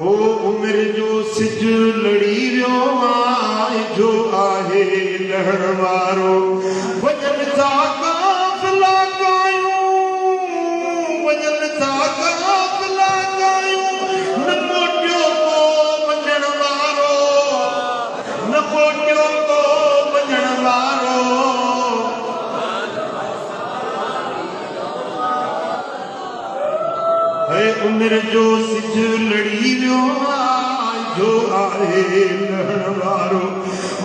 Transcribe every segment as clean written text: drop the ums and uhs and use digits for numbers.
हो उमिरि जो सिज लड़ी वियो आहे जो आहे लहण वारो वजन था काफ़िला गायूं वजन था काफ़िला गायूं न मोटियो को वञण वारो न मोटियो को वञण वारो है उमिरि जो सिज लड़ी वियो आहे जो आहे लहण वारो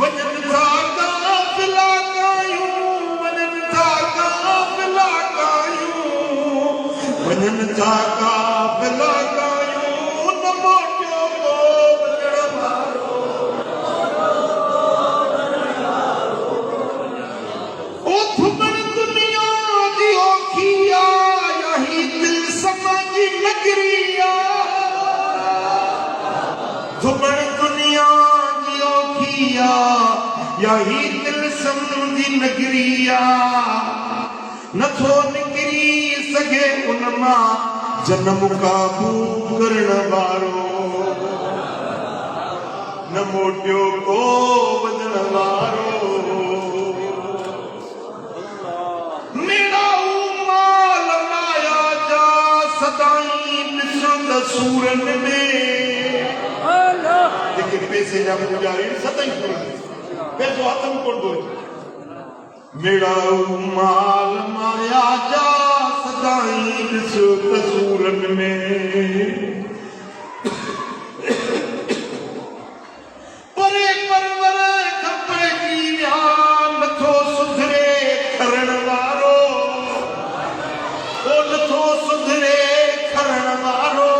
वजन था काफ़िला गायूं वजन था काफ़िला गायूं वजन था काफ़िला गायूं न मोटियो को वञण वारो ओ थुमण दुनिया जी औखी आहे यही दिल समाजी नगरिया थुमण दुनिया जी औखी आहे यही दिल समझी नगरिया नथो निकिरी सघे उन मां जनम काबू करण वारो न मोटियो को वञण वारो मेरा माल माया जा सदाईं ॾिसंद सूरन में जेके पैसे जा पुजारी सदाईं सूरन पैसो हथ में कोन थो अचे मेरा माल माया जा सदाईं ॾिसंद सूरन में परे परवर खपे की विया नथो सुधरे खरण वारो ओ नथो सुधरे खरण वारो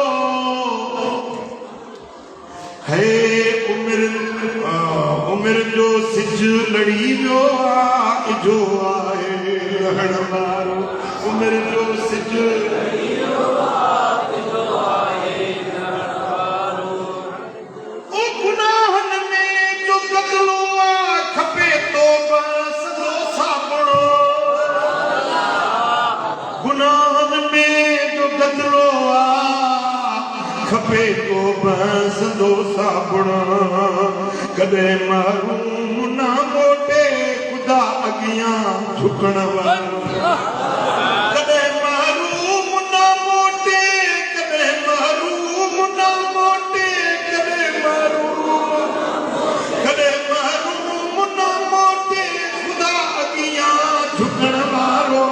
है उमिरि जो सिज लड़ी वियो आहे जो आहे लहण वारो उमिरि जो सिज लड़ी वियो आहे जो आहे लहण वारो ओ गुनाहनि में जो बदिलो आहे खपे तौबा सॼो साबुणो गुनाहनि में जो बदिलो आहे खपे तौबा सॼो साबुणो कॾहिं माण्हू न मोटे ख़ुदा अॻियां झुकण वारो कॾहिं माण्हू न मोटे कॾहिं माण्हू न मोटे कॾहिं माण्हू न मोटे ख़ुदा अॻियां झुकण वारो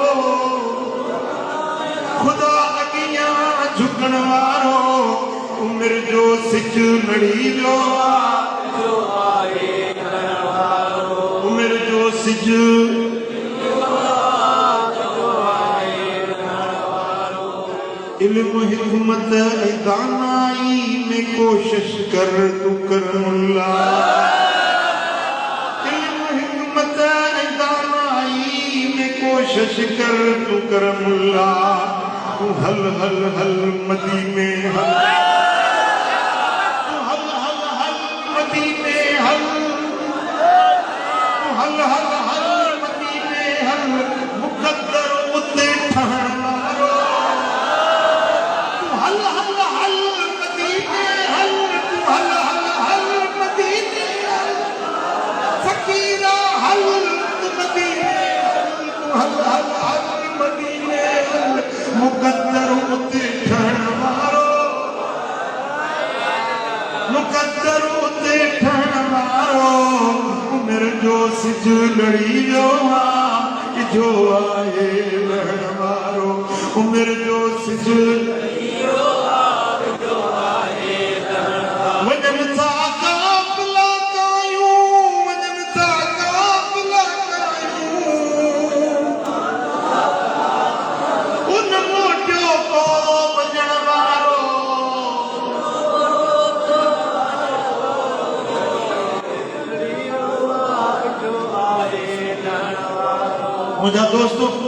ख़ुदा अॻियां झुकण वारो उमिरि जो सिज लड़ी वियो आहे उमिरि जो सिज इल्म हिकमत ऐं दानाई में कोशिश कर तू करमुल्ला इल्म हिकमत ऐं दानाई में कोशिश कर तू करमुल्ला तू हल हल हल मदी में हल हल हल हल मदी में हल मुक़द्दर उते ठहण वारो तू हल हल हल मदी में हल तू हल हल हल मदी में हल फ़क़ीरा हल तू मदी में हल तू हल हल हल मदी में हल मुक़द्दर उते ठहण वारो मुक़द्दर उते ठहण वारो उमिरि जो सिज लड़ी वियो आहे जो आहे लहण वारो उमिरि जो सिज लड़ी वियो आहे जो आहे लहण वारो वञनि था काफ़िला गायूं वञनि था काफ़िला गायूं उन मोटियो को वञण वारो मुझा दोस्तों